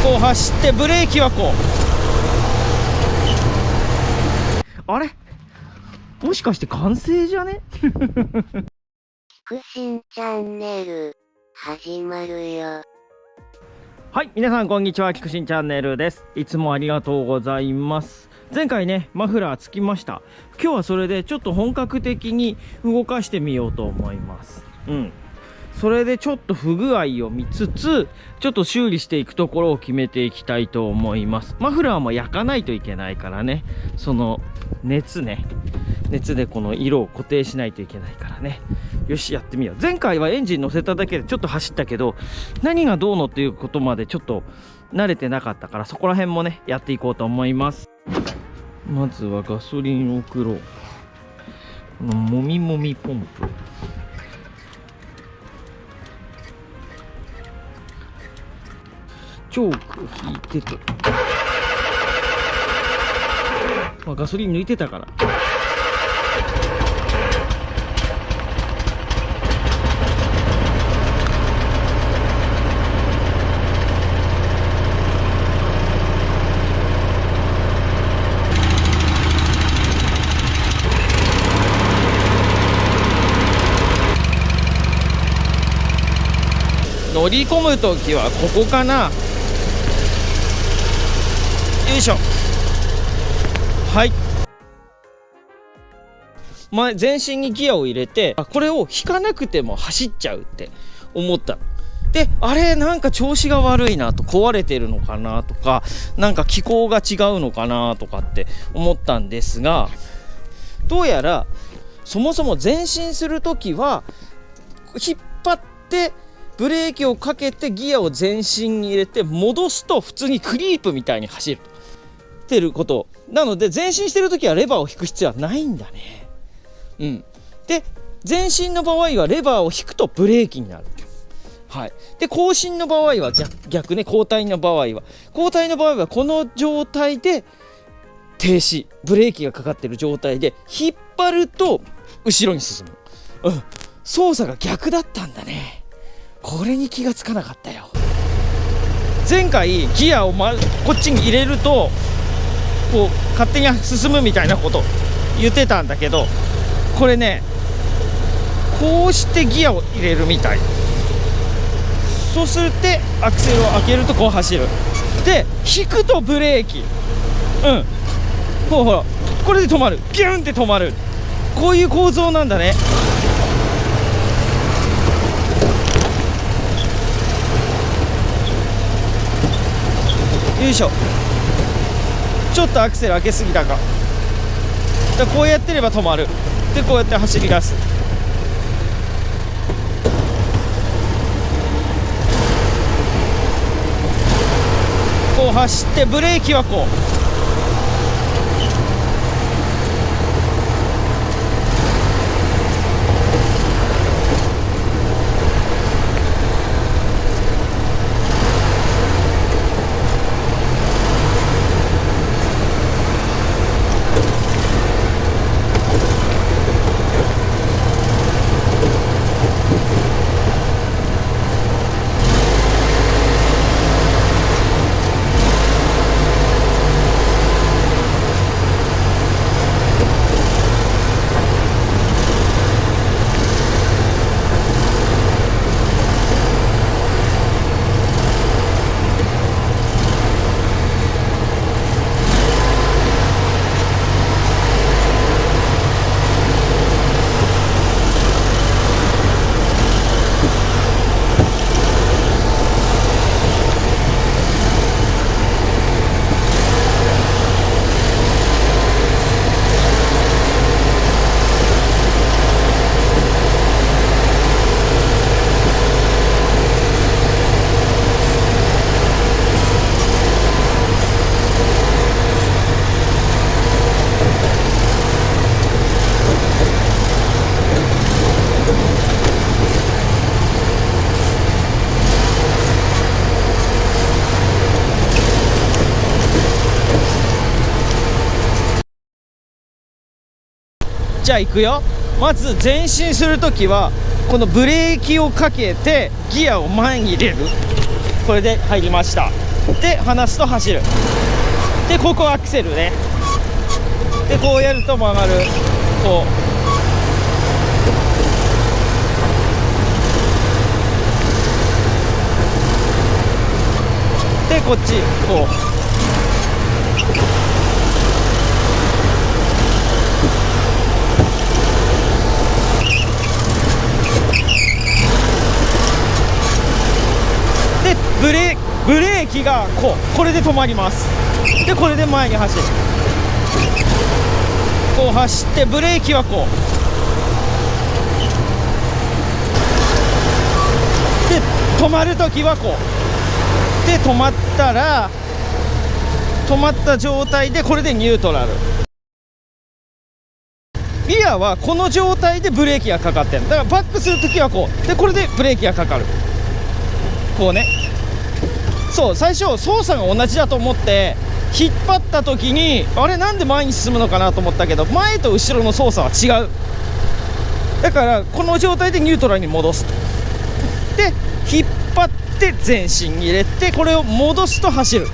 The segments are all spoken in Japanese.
こう走ってブレーキはこう。あれもしかして完成じゃね？キクシンチャンネル始まるよ。はい、皆さんこんにちは。キクシンチャンネルです。いつもありがとうございます。前回ねマフラーつきました。今日はそれでちょっと本格的に動かしてみようと思います。それでちょっと不具合を見つつ、ちょっと修理していくところを決めていきたいと思います。マフラーも焼かないといけないからね、その熱でこの色を固定しないといけないからね。よし、やってみよう。前回はエンジン乗せただけでちょっと走ったけど、何がどうのっていうことまでちょっと慣れてなかったから、そこら辺もねやっていこうと思います。まずはガソリンを送ろう。このもみもみポンプ、チョークを引いてと、ガソリン抜いてたから乗り込むときはここかな。よいしょ。はい、全身にギアを入れて、これを引かなくても走っちゃうって思った。で、あれなんか調子が悪いなと、壊れてるのかなとか、なんか気候が違うのかなとかって思ったんですが、どうやらそもそも前進するときは引っ張ってブレーキをかけてギアを前進に入れて戻すと普通にクリープみたいに走るってることなので、前進してるときはレバーを引く必要はないんだね。で、前進の場合はレバーを引くとブレーキになる。で、後進の場合は逆ね。交代の場合はこの状態で停止、ブレーキがかかってる状態で引っ張ると後ろに進む。操作が逆だったんだね。これに気がつかなかったよ。前回ギアをこっちに入れるとこう勝手に進むみたいなこと言ってたんだけど、これねこうしてギアを入れるみたい。そうするとアクセルを開けるとこう走る。で、引くとブレーキ。ほらこれで止まる。ビュンって止まる。こういう構造なんだね。よいしょ。ちょっとアクセル開けすぎたか。こうやってれば止まる。で、こうやって走り出す。こう走ってブレーキはこう。じゃあ行くよ。まず前進するときはこのブレーキをかけてギアを前に入れる。これで入りました。で離すと走る。でここアクセルね。でこうやると曲がる。こうでこっちこうでブレーキがこれで止まります。でこれで前に走る。こう走ってブレーキはこうで止まるときはこうで止まった状態でこれでニュートラル。ギアはこの状態でブレーキがかかってる。だからバックするときはこうでこれでブレーキがかかる。こうね。そう最初操作が同じだと思って引っ張ったときにあれなんで前に進むのかなと思ったけど、前と後ろの操作は違う。だからこの状態でニュートラルに戻すと。で引っ張って前進入れてこれを戻すと走る。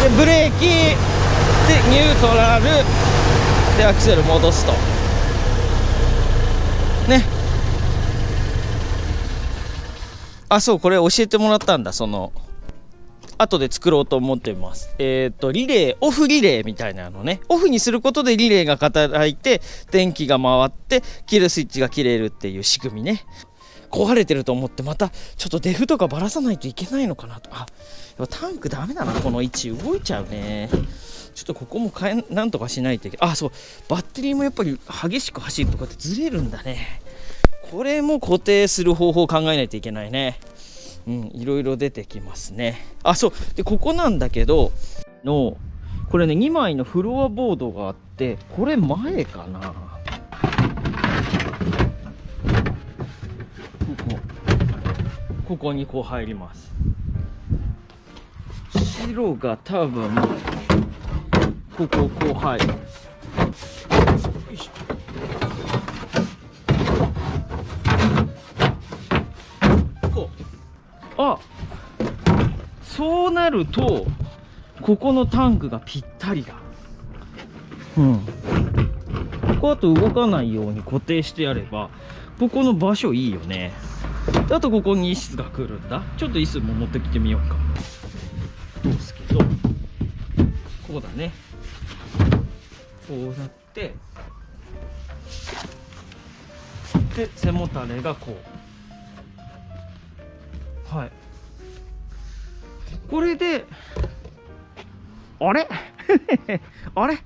でブレーキでニュートラルでアクセル戻すとね。あ、そうこれ教えてもらったんだ。その後で作ろうと思ってます。リレーオフリレーみたいなのね。オフにすることでリレーが働いて電気が回って切るスイッチが切れるっていう仕組みね。壊れてると思ってまたちょっとデフとかばらさないといけないのかなと。あ、タンクダメだな、この位置動いちゃうね。ちょっとここもなんとかしないといけない。あ、そうバッテリーもやっぱり激しく走るとかってずれるんだね。これも固定する方法を考えないといけないね。いろいろ出てきますね。あ、そうでここなんだけどこれね2枚のフロアボードがあって、これ前かな。ここにこう入ります。白が多分こここう入る。あ、そうなるとここのタンクがぴったりだ。ここあと動かないように固定してやればここの場所いいよね。あとここに椅子が来るんだ。ちょっと椅子も持ってきてみようか。ですけどこうだね。こうなってで背もたれがこう。はい、これであれあれ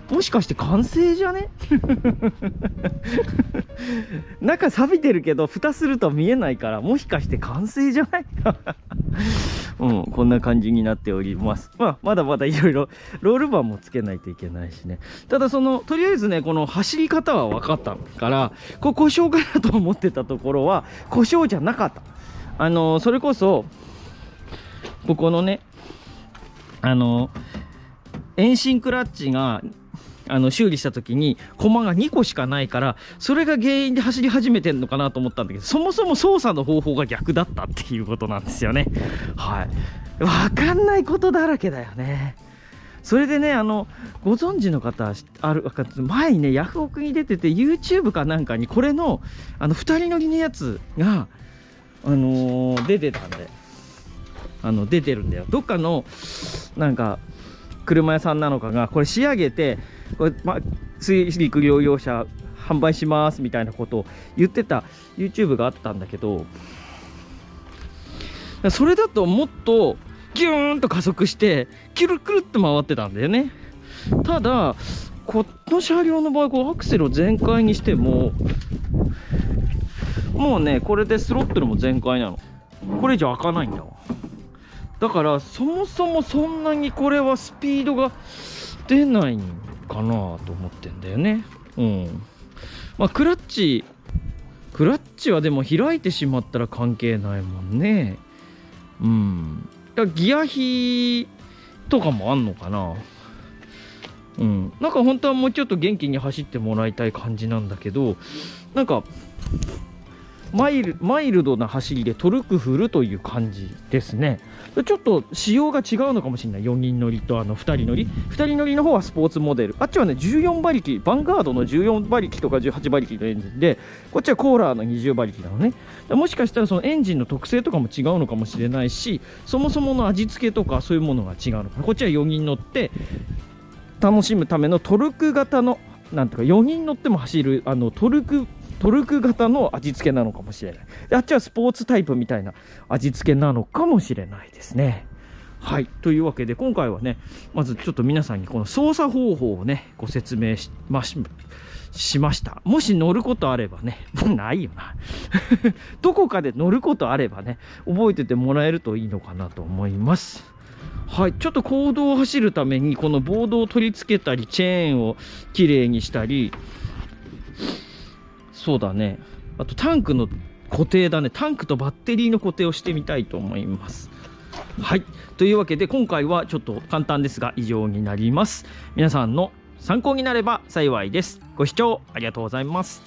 もしかして完成じゃね中錆びてるけど蓋すると見えないから、もしかして完成じゃないこんな感じになっております。まだまだいろいろロールバーもつけないといけないしね。ただとりあえずねこの走り方は分かったから故障かなと思ってたところは故障じゃなかった。それこそここのね遠心クラッチが修理した時にコマが2個しかないから、それが原因で走り始めてんのかなと思ったんだけど、そもそも操作の方法が逆だったっていうことなんですよね。はい、分かんないことだらけだよね。それでねご存知の方前にねヤフオクに出てて YouTube かなんかにこれの2人乗りのやつが出てたんで出てるんだよ。どっかのなんか車屋さんなのかがこれ仕上げてこれ、水陸両用車販売しますみたいなことを言ってた YouTube があったんだけど、それだともっとギューンと加速してキルクルっと回ってたんだよね。ただこの車両の場合アクセルを全開にしてももうねこれでスロットルも全開なの。これ以上開かないんだわ。だからそもそもそんなにこれはスピードが出ないかなと思ってんだよね。クラッチはでも開いてしまったら関係ないもんね。だからギア比とかもあんのかな。なんか本当はもうちょっと元気に走ってもらいたい感じなんだけど、なんかマイルドな走りでトルクフルという感じですね。ちょっと仕様が違うのかもしれない。4人乗りと2人乗り。2人乗りの方はスポーツモデル。あっちはね、14馬力、ヴァンガードの14馬力とか18馬力のエンジンで、こっちはコーラーの20馬力なのね。もしかしたらそのエンジンの特性とかも違うのかもしれないし、そもそもの味付けとかそういうものが違うのかな。こっちは4人乗って楽しむためのトルク型の、なんとか4人乗っても走るトルク型の味付けなのかもしれない。で、あっちはスポーツタイプみたいな味付けなのかもしれないですね。はい。というわけで、今回はね、まずちょっと皆さんにこの操作方法をね、ご説明しました。もし乗ることあればね、ないよな。どこかで乗ることあればね、覚えててもらえるといいのかなと思います。はい。ちょっと公道を走るために、このボードを取り付けたり、チェーンをきれいにしたり、そうだね。あとタンクの固定だね。タンクとバッテリーの固定をしてみたいと思います。はい。というわけで今回はちょっと簡単ですが以上になります。皆さんの参考になれば幸いです。ご視聴ありがとうございます。